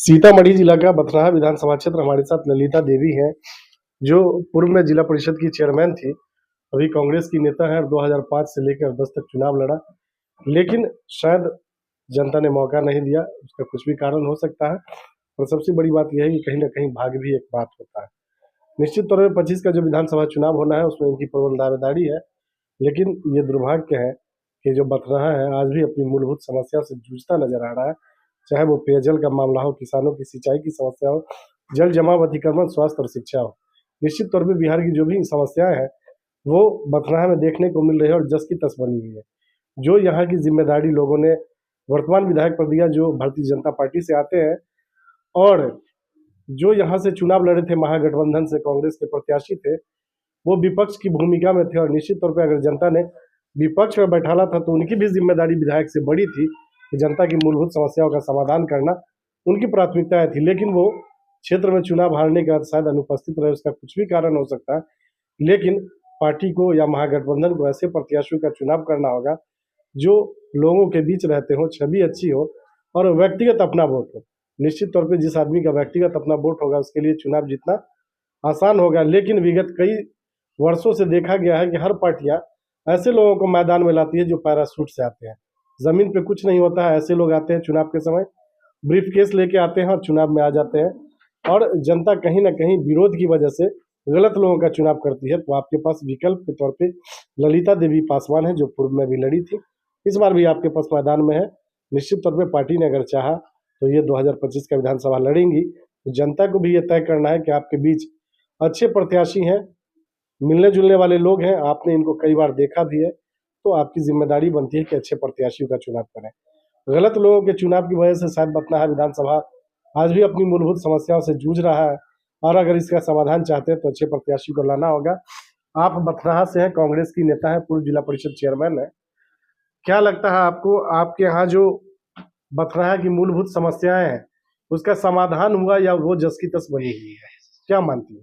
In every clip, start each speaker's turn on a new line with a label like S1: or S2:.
S1: सीतामढ़ी जिला का बथनाहा विधानसभा क्षेत्र हमारे साथ ललिता देवी हैं, जो पूर्व में जिला परिषद की चेयरमैन थी। अभी कांग्रेस की नेता है और 2005 से लेकर 10 तक चुनाव लड़ा, लेकिन शायद जनता ने मौका नहीं दिया। उसका कुछ भी कारण हो सकता है और सबसे बड़ी बात यह है कि कहीं ना कहीं भाग्य भी एक बात होता है। निश्चित तौर पर 25 का जो विधानसभा चुनाव होना है उसमें इनकी प्रबल दावेदारी है, लेकिन ये दुर्भाग्य है कि जो बथनाहा है आज भी अपनी मूलभूत समस्या से जूझता नजर आ रहा है। चाहे वो पेयजल का मामला हो, किसानों की सिंचाई की समस्या हो, जल जमाव, अतिक्रमण, स्वास्थ्य और शिक्षा हो। निश्चित तौर पे बिहार की जो भी समस्याएं हैं वो बथनाहा में देखने को मिल रही है और जस की तस बनी हुई है। जो यहाँ की जिम्मेदारी लोगों ने वर्तमान विधायक पर दिया, जो भारतीय जनता पार्टी से आते हैं और जो यहाँ से चुनाव लड़े थे महागठबंधन से कांग्रेस के प्रत्याशी थे, वो विपक्ष की भूमिका में थे और निश्चित तौर पर अगर जनता ने विपक्ष में बैठाला था तो उनकी भी जिम्मेदारी विधायक से बड़ी थी कि जनता की मूलभूत समस्याओं का समाधान करना उनकी प्राथमिकताएं थी। लेकिन वो क्षेत्र में चुनाव हारने के बाद शायद अनुपस्थित रहे, उसका कुछ भी कारण हो सकता है, लेकिन पार्टी को या महागठबंधन को ऐसे प्रत्याशियों का चुनाव करना होगा जो लोगों के बीच रहते हो, छवि अच्छी हो और व्यक्तिगत अपना वोट हो। निश्चित तौर पर जिस आदमी का व्यक्तिगत अपना वोट होगा उसके लिए चुनाव जीतना आसान होगा, लेकिन विगत कई वर्षों से देखा गया है कि हर पार्टियां ऐसे लोगों को मैदान में लाती है जो पैराशूट से आते हैं। जमीन पे कुछ नहीं होता है, ऐसे लोग आते हैं चुनाव के समय, ब्रीफकेस लेके आते हैं और चुनाव में आ जाते हैं और जनता कहीं ना कहीं विरोध की वजह से गलत लोगों का चुनाव करती है। तो आपके पास विकल्प के तौर पे ललिता देवी पासवान है, जो पूर्व में भी लड़ी थी, इस बार भी आपके पास मैदान में है। निश्चित तौर पर पार्टी ने अगर चाहा तो ये 2025 का विधानसभा लड़ेंगी। तो जनता को भी ये तय करना है कि आपके बीच अच्छे प्रत्याशी हैं, मिलने जुलने वाले लोग हैं, आपने इनको कई बार देखा भी है, तो आपकी जिम्मेदारी बनती है कि अच्छे प्रत्याशियों का चुनाव करें। गलत लोगों के चुनाव की वजह से शायद बथनाहा विधानसभा आज भी अपनी मूलभूत समस्याओं से जूझ रहा है और अगर इसका समाधान चाहते हैं तो अच्छे प्रत्याशी को लाना होगा। आप बथनाहा से हैं, कांग्रेस की नेता है, पूर्व जिला परिषद चेयरमैन है। क्या लगता है आपको, आपके यहाँ जो बथनाहा की मूलभूत समस्याएं हैं उसका समाधान हुआ या वो जस की तस बनी हुई है? क्या मानती है?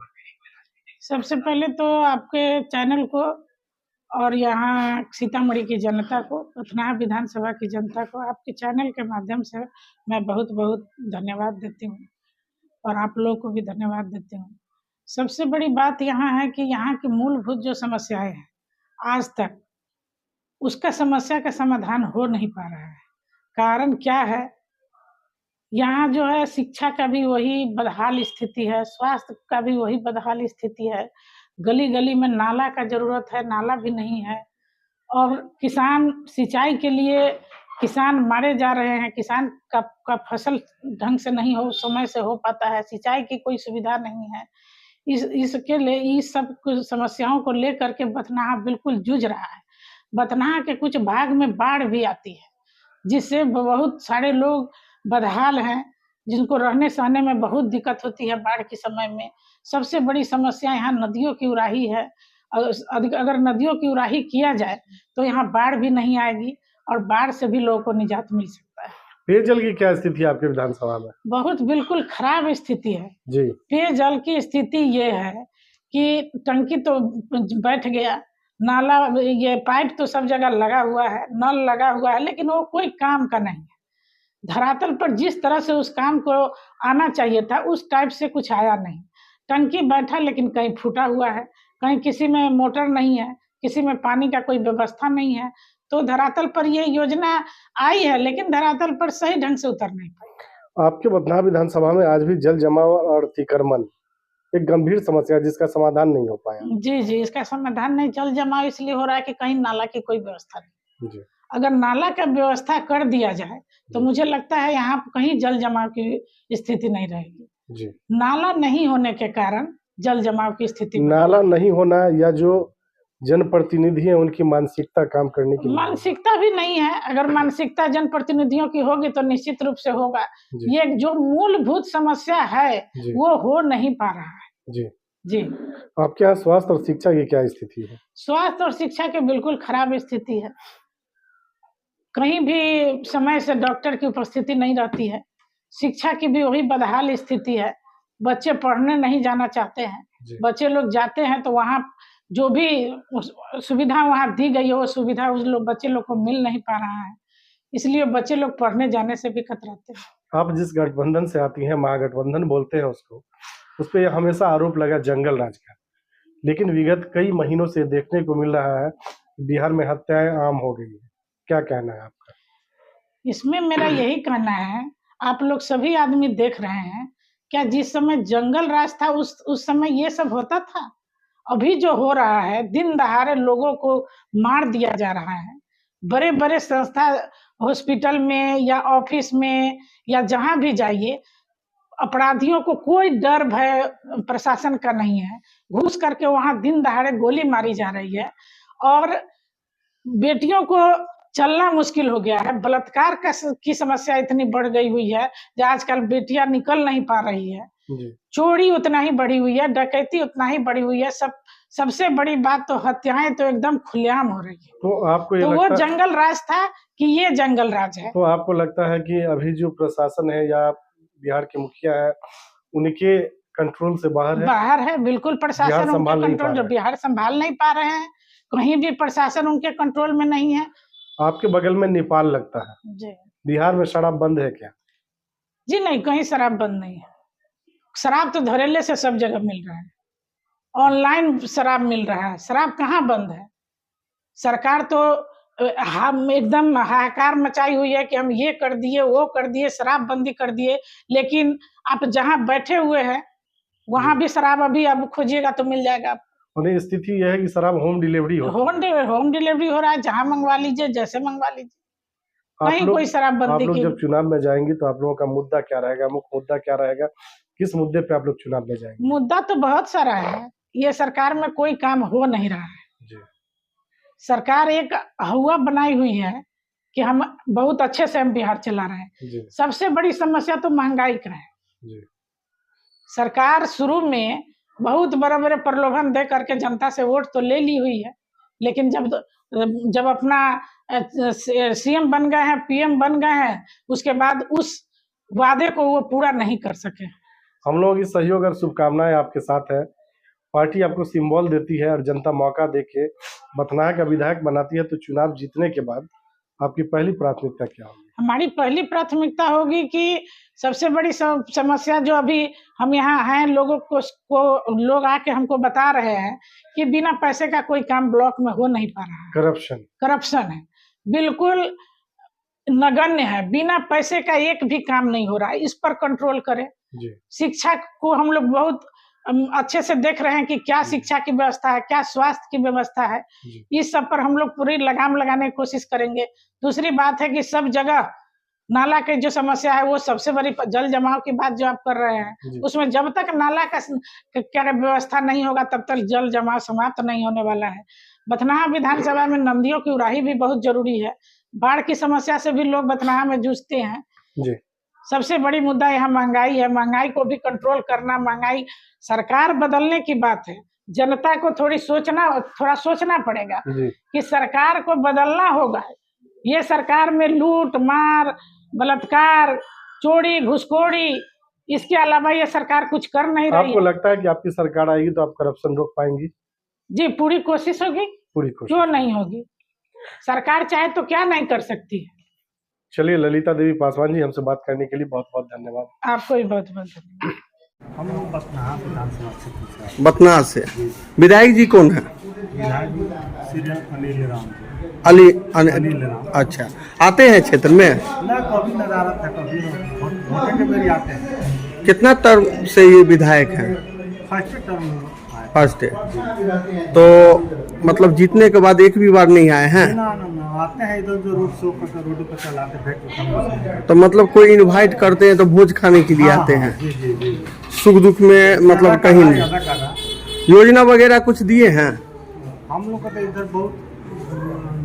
S2: सबसे पहले तो आपके चैनल को और यहाँ सीतामढ़ी की जनता को, बथनाहा विधानसभा की जनता को आपके चैनल के माध्यम से मैं बहुत बहुत धन्यवाद देती हूँ और आप लोगों को भी धन्यवाद देती हूँ। सबसे बड़ी बात यहाँ है कि यहाँ की मूलभूत जो समस्याएं हैं आज तक उसका समस्या का समाधान हो नहीं पा रहा है। कारण क्या है, यहाँ जो है शिक्षा का भी वही बदहाल स्थिति है, स्वास्थ्य का भी वही बदहाल स्थिति है, गली गली में नाला का जरूरत है, नाला भी नहीं है और किसान सिंचाई के लिए किसान मारे जा रहे हैं। किसान का फसल ढंग से नहीं हो, समय से हो पाता है, सिंचाई की कोई सुविधा नहीं है। इसके लिए इस सब समस्याओं को लेकर के बथनाहा बिल्कुल जूझ रहा है। बथनाहा के कुछ भाग में बाढ़ भी आती है जिससे बहुत सारे लोग बदहाल हैं, जिनको रहने सहने में बहुत दिक्कत होती है बाढ़ के समय में। सबसे बड़ी समस्या यहाँ नदियों की उराही है। अगर नदियों की उराही किया जाए तो यहाँ बाढ़ भी नहीं आएगी और बाढ़ से भी लोगों को निजात मिल सकता है।
S1: पेयजल की क्या स्थिति है आपके विधानसभा में?
S2: बहुत बिल्कुल खराब स्थिति है
S1: जी।
S2: पेयजल की स्थिति ये है कि टंकी तो बैठ गया, नाला ये पाइप तो सब जगह लगा हुआ है, नल लगा हुआ है, लेकिन वो कोई काम का नहीं है। धरातल पर जिस तरह से उस काम को आना चाहिए था उस टाइप से कुछ आया नहीं। टंकी बैठा लेकिन कहीं फूटा हुआ है, कहीं किसी में मोटर नहीं है, किसी में पानी का कोई व्यवस्था नहीं है। तो धरातल पर ये योजना आई है लेकिन धरातल पर सही ढंग से उतर नहीं पाई।
S1: आपके बथनाहा विधानसभा में आज भी जल जमाव और अतिक्रमण एक गंभीर समस्या है जिसका समाधान नहीं हो पाया।
S2: जी जी, इसका समाधान नहीं। जल जमाव इसलिए हो रहा है कि कहीं नाला की कोई व्यवस्था नहीं।
S1: जी।
S2: अगर नाला का व्यवस्था कर दिया जाए तो मुझे लगता है यहाँ कहीं जल जमाव की स्थिति नहीं रहेगी।
S1: जी।
S2: नाला नहीं होने के कारण जल जमाव की स्थिति,
S1: नाला नहीं होना या जो जनप्रतिनिधि है उनकी मानसिकता काम करने की
S2: मानसिकता भी नहीं है। अगर मानसिकता जनप्रतिनिधियों की होगी तो निश्चित रूप से होगा। ये जो मूलभूत समस्या है वो हो नहीं पा रहा है।
S1: जी
S2: जी।
S1: आपके यहाँ स्वास्थ्य और शिक्षा की क्या स्थिति है?
S2: स्वास्थ्य और शिक्षा की बिल्कुल खराब स्थिति है। कहीं भी समय से डॉक्टर की उपस्थिति नहीं रहती है। शिक्षा की भी वही बदहाल स्थिति है। बच्चे पढ़ने नहीं जाना चाहते हैं। बच्चे लोग जाते हैं तो वहाँ जो भी सुविधा वहाँ दी गई है वो सुविधा उस लोग बच्चे लोग को मिल नहीं पा रहा है, इसलिए बच्चे लोग पढ़ने जाने से भी कतराते हैं।
S1: आप जिस गठबंधन से आती हैं, महागठबंधन बोलते हैं उसको, उस पर हमेशा आरोप लगा जंगल राज का, लेकिन विगत कई महीनों से देखने को मिल रहा है कि बिहार में हत्याएं आम हो गई है। क्या कहना है आपका?
S2: इसमें मेरा यही कहना है, आप लोग सभी आदमी देख रहे हैं, क्या जिस समय जंगल राज था उस समय ये सब होता था? अभी जो हो रहा है, दिन दहाड़े लोगों को मार दिया जा रहा है, बड़े बड़े संस्था हॉस्पिटल में या ऑफिस में या जहां भी जाइए, अपराधियों को कोई डर भय प्रशासन का नहीं है, घुस करके वहां दिन दहाड़े गोली मारी जा रही है और बेटियों को चलना मुश्किल हो गया है। बलात्कार की समस्या इतनी बढ़ गई हुई है जो आजकल बेटियां निकल नहीं पा रही है। चोरी उतना ही बढ़ी हुई है, डकैती उतना ही बढ़ी हुई है। सबसे बड़ी बात तो हत्याएं तो एकदम खुलेआम हो रही है।
S1: तो आपको ये
S2: तो वो जंगल राज था कि ये जंगल राज है?
S1: तो आपको लगता है कि अभी जो प्रशासन है या बिहार के मुखिया है, उनके कंट्रोल से बाहर है?
S2: बाहर है, बिल्कुल। प्रशासन उनके कंट्रोल, जो बिहार संभाल नहीं पा रहे हैं, कहीं भी प्रशासन उनके कंट्रोल में नहीं है। आपके बगल में नेपाल लगता है जी, बिहार में शराब बंद है क्या? जी नहीं, कहीं शराब बंद नहीं है। शराब तो धड़ल्ले से सब जगह मिल रहा है, ऑनलाइन शराब मिल रहा है, शराब कहाँ बंद है? सरकार तो हम एकदम हाहाकार मचाई हुई है कि हम ये कर दिए, वो कर दिए, शराब बंदी कर दिए, लेकिन आप जहाँ बैठे हुए हैं वहां भी शराब अभी अब खोजिएगा तो मिल जाएगा। और स्थिति यह है कि शराब होम डिलीवरी होम डिलीवरी हो रहा है, जहाँ मंगवा लीजिए, जैसे मंगवा लीजिए, कहीं कोई शराब बंदी की। जब चुनाव में जाएंगे तो आप लोगों का मुद्दा क्या रहेगा, मुख्य मुद्दा क्या रहेगा, किस मुद्दे पे आप लोग चुनाव में जाएंगे? मुद्दा तो बहुत सारा है, ये सरकार में कोई काम हो नहीं रहा है जी। सरकार एक हवा बनाई हुई है कि हम बहुत अच्छे से हम बिहार चला रहे हैं। सबसे बड़ी समस्या तो महंगाई का है जी। सरकार शुरू में बहुत बड़े बड़े प्रलोभन दे करके जनता से वोट तो ले ली हुई है, लेकिन जब अपना सीएम बन गए हैं, पीएम बन गए हैं, उसके बाद उस वादे को वो पूरा नहीं कर सके। हम लोग इस सहयोग और शुभकामनाएं आपके साथ है। पार्टी आपको सिंबल देती है और जनता मौका देके बथनाहा का विधायक बनाती है, तो चुनाव जीतने के बाद आपकी पहली प्राथमिकता क्या होगी? हमारी पहली प्राथमिकता होगी कि सबसे बड़ी समस्या जो अभी हम यहाँ हैं, लोगों को लोग आके हमको बता रहे हैं कि बिना पैसे का कोई काम ब्लॉक में हो नहीं पा रहा है। करप्शन है, बिल्कुल नगण्य है, बिना पैसे का एक भी काम नहीं हो रहा है। इस पर कंट्रोल करें। शिक्षा को हम लोग बहुत अच्छे से देख रहे हैं कि क्या शिक्षा की व्यवस्था है, क्या स्वास्थ्य की व्यवस्था है, इस सब पर हम लोग पूरी लगाम लगाने की कोशिश करेंगे। दूसरी बात है कि सब जगह नाला की जो समस्या है, वो सबसे बड़ी जल जमाव की बात जो आप कर रहे हैं, उसमें जब तक नाला का क्या व्यवस्था नहीं होगा तब तक जल जमाव समाप्त नहीं होने वाला है। बथनाहा विधानसभा में नदियों की उड़ाही भी बहुत जरूरी है। बाढ़ की समस्या से भी लोग बथनाहा में जूझते हैं जी। सबसे बड़ी मुद्दा यहाँ महंगाई है, महंगाई को भी कंट्रोल करना। महंगाई सरकार बदलने की बात है, जनता को थोड़ा सोचना पड़ेगा कि सरकार को बदलना होगा। ये सरकार में लूट मार, बलात्कार, चोरी, घुसखोरी, इसके अलावा ये सरकार कुछ कर नहीं रही है। आपको लगता है कि आपकी सरकार आएगी तो आप करप्शन रोक पाएंगी? जी, पूरी कोशिश होगी। पूरी कोशिश क्यों नहीं होगी? सरकार चाहे तो क्या नहीं कर सकती है। चलिए, ललिता देवी पासवान जी, हमसे बात करने के लिए बहुत बहुत धन्यवाद। आपको भी बहुत बहुत धन्यवाद।
S3: हम लोग बथनाहा विधानसभा क्षेत्र से।
S4: बथनाहा से विधायक जी कौन है?
S3: विधायक जी श्री अनिल राम।
S4: अनिल राम। अच्छा, आते हैं क्षेत्र में?
S3: ना, कभी नजारत है, कभी वोटे के बेरी आते हैं।
S4: कितना टर्म से ये विधायक हैं?
S3: First term.
S4: फर्स्ट है तो मतलब जीतने के बाद एक भी बार नहीं आए हैं?
S3: ना, आते हैं इधर जो रोड शो करके रोड पर चलाते भेंट।
S4: तो मतलब कोई इनवाइट करते हैं तो भोज खाने के लिए आते हैं?
S3: जी।
S4: सुख दुख में मतलब कहीं नहीं? योजना वगैरह कुछ दिए हैं?
S3: हम लोग का तो इधर बहुत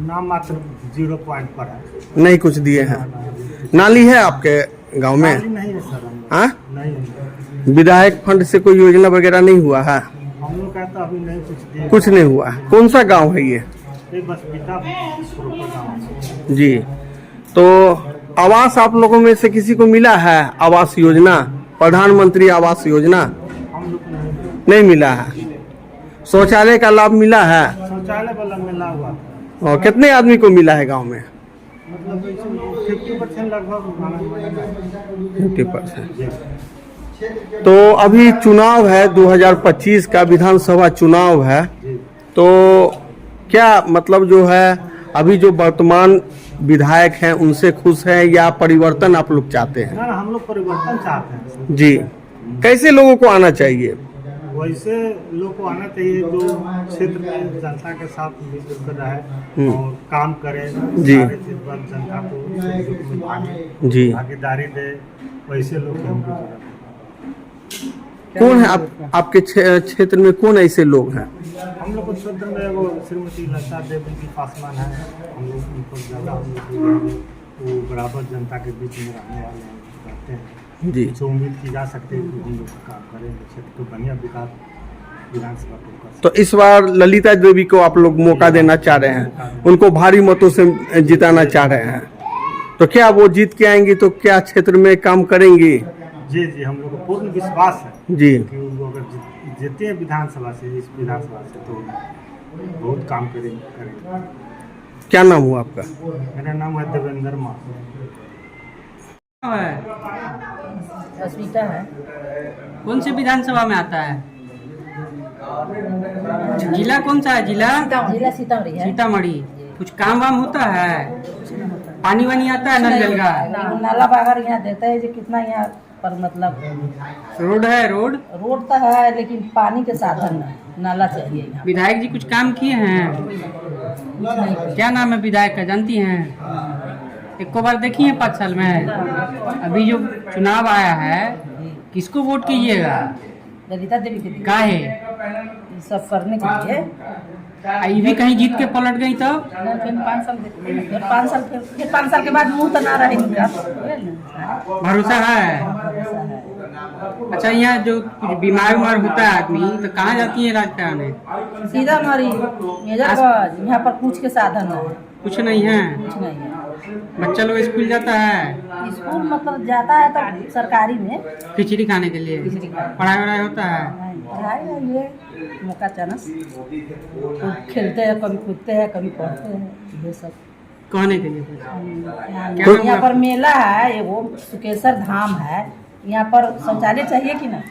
S3: नाम मात्र 0 पॉइंट पर है,
S4: नहीं कुछ दिए हैं। नाली है आपके गांव में?
S3: नहीं है सर।
S4: हाँ,
S3: नहीं।
S4: विधायक फंड से कोई योजना वगैरह नहीं हुआ है?
S3: हम लोग कहते अभी नहीं,
S4: कुछ नहीं हुआ। कौन सा गांव है ये?
S3: बस पिता
S4: जी। तो आवास आप लोगों में से किसी को मिला है? आवास योजना, प्रधानमंत्री आवास योजना
S3: हम लोग
S4: नहीं मिला है। शौचालय का लाभ मिला है?
S3: शौचालय वाला मिला हुआ।
S4: और कितने आदमी को मिला है गांव में?
S3: मतलब 50% लगभग खाना बनेगा।
S4: 50%।
S3: जी।
S4: तो अभी चुनाव है 2025 का विधानसभा चुनाव है,
S3: जी।
S4: तो क्या मतलब जो है अभी जो वर्तमान विधायक हैं उनसे खुश हैं या परिवर्तन आप लोग चाहते हैं?
S3: ना हम लोग परिवर्तन चाहते हैं।
S4: जी, कैसे लोगों को आना चाहिए?
S3: वैसे लोग को आना चाहिए जो क्षेत्र में जनता के साथ मिलजुल कर रहे और काम करे,
S4: जी।
S3: सारे चीज पर जनता को सुख में भागे,
S4: जी।
S3: भागीदारी दे, वैसे लोग के हमको जरूरत है।
S4: कौन है आपके क्षेत्र में कौन ऐसे लोग हैं?
S3: हम लोग को क्षेत्र में वो श्रीमती लता देवी जी पासवान है, हम लोग उनको ज़्यादा हम लोग वो बराबर जनता के बीच में रहने वाले हैं, रहते हैं।
S4: जी।
S3: तो उम्मीद की जा सकती है कि हम लोग काम करेंगे, क्षेत्र को बढ़िया विकास विधानसभा को कर
S4: तो इस बार ललिता देवी को आप लोग मौका देना चाह रहे हैं, उनको भारी मतों से जिताना चाह रहे हैं, तो क्या वो जीत के आएंगी तो क्या क्षेत्र में काम करेंगी?
S3: जी जी, हम लोग को पूर्ण विश्वास है
S4: जी।
S3: कि वो अगर जीते हैं विधानसभा से, इस विधानसभा से, तो बहुत काम करेंगे।
S4: क्या नाम हुआ आपका?
S3: मेरा नाम है देवेंद्र मा।
S5: अस्मिता है।
S6: कौन से विधानसभा में आता है? जिला कौन सा है? जिला
S5: जिला सीतामढ़ी है।
S6: सीतामढ़ी। कुछ काम वाम होता है? पानी वानी आता है नल जल का?
S5: नाला बागर यहाँ देता है जो कितना यहाँ पर मतलब
S6: रोड है? रोड
S5: तो है लेकिन पानी के साधन नहीं, नाला चाहिए यहाँ।
S6: विधायक जी कुछ काम किए हैं? क्या नाम है विधायक का जानती हैं? एक को बार देखी है 5 साल में? अभी जो चुनाव आया है किसको वोट कीजिएगा?
S5: ललिता देवी के लिए।
S6: काहे?
S5: ये सब करने के लिए।
S6: ये भी कहीं जीत के पलट गई तो?
S5: फिर 5 साल के बाद मुँह तो ना रहेगा।
S6: भरोसा है? अच्छा, यहाँ जो कुछ बीमार उमार होता है आदमी तो कहाँ जाती है इलाज कराने?
S5: सीतामढ़ी मेजरगंज, यहाँ पर कुछ के साधन है।
S6: कुछ नहीं है?
S5: कुछ नहीं है।
S6: बच्चा लोग स्कूल जाता है?
S5: स्कूल मतलब जाता है तो सरकारी में
S6: खिचड़ी खाने के लिए?
S5: खिचड़ी खाने।
S6: पढ़ाई वढ़ाई होता है?
S5: पढ़ाई है ये मौका चानस, खेलते हैं, कभी कूदते हैं, कभी पढ़ते हैं, ये सब
S6: कहने के लिए कुछ?
S5: यहाँ पर मेला है एगो सुकेश्वर धाम है, यहाँ पर शौचालय चाहिए कि ना?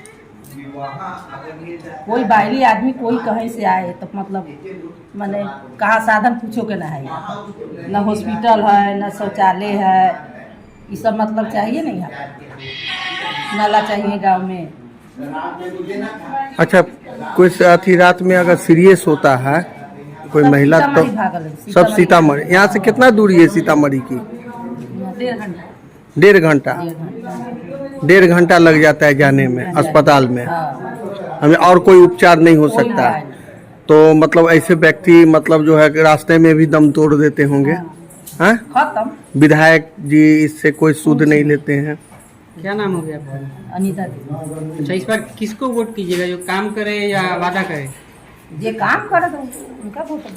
S5: कोई बाहरी आदमी कोई कहीं से आए तो मतलब माने कहाँ साधन पूछो के ना है, न हॉस्पिटल है न शौचालय है, ये सब मतलब चाहिए नहीं यहाँ, नाला चाहिए गांव में।
S4: अच्छा, कोई अथी रात में अगर सीरियस होता है कोई महिला तो सब सीतामढ़ी। यहाँ से कितना दूरी है सीतामढ़ी की? 1.5 घंटा। 1.5 घंटा लग जाता है जाने में अस्पताल में। हमें और कोई उपचार नहीं हो सकता, तो मतलब ऐसे व्यक्ति मतलब जो है रास्ते में भी दम तोड़ देते होंगे। हाँ, विधायक जी इससे कोई सूद नहीं लेते हैं।
S6: क्या नाम हो गया आपका?
S5: अनीता।
S6: अच्छा, इस बार किसको वोट कीजिएगा, जो काम करे या वादा करे?
S5: ये काम करे तो उनका वोट दे।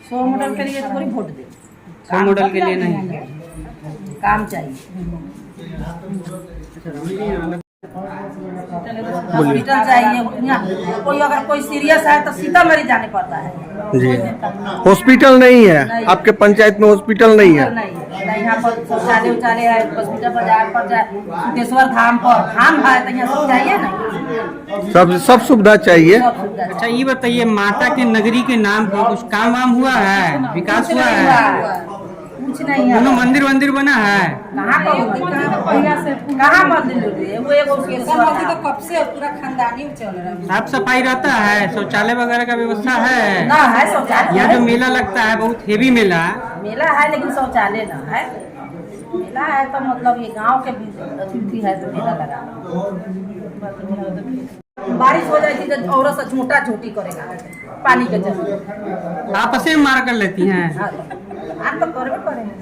S5: 100 मॉडल के लिए थोड़ी वोट दे।
S6: 100 मॉडल के लिए नहीं,
S5: काम चाहिए। हॉस्पिटल चाहिए यहाँ, कोई अगर कोई सीरियस है तो सीतामढ़ी जाने पड़ता है।
S4: जी, हॉस्पिटल नहीं है आपके पंचायत में? हॉस्पिटल नहीं है?
S5: नहीं, यहाँ पर शौचालय उचालय है, हॉस्पिटल पर जाए पर जाए, सुकेश्वर धाम पर धाम है तो यहाँ सब चाहिए ना,
S4: सब सुविधा चाहिए।
S6: अच्छा, ये बताइए माता के नगरी के नाम पर कुछ काम वाम हुआ है, विकास हुआ है?
S5: कुछ नहीं है।
S6: मंदिर वंदिर बना है?
S5: कहाँ मंदिर है? वो एगो
S7: तो कब से पूरा खानदानी चल रहा है।
S6: साफ सफाई रहता है? शौचालय वगैरह का व्यवस्था है?
S5: ना है शौचालय।
S6: यहाँ जो मेला लगता है बहुत हेवी मेला
S5: है लेकिन शौचालय ना है। मेला है तो मतलब ये गांव के अतिथि है तो मेला लगा। बारिश हो जाती है तो औरत से झूठा झूठी करेगा पानी के जल,
S6: आपस में मार कर लेती हैं।
S5: आप तो करबे करेंगे।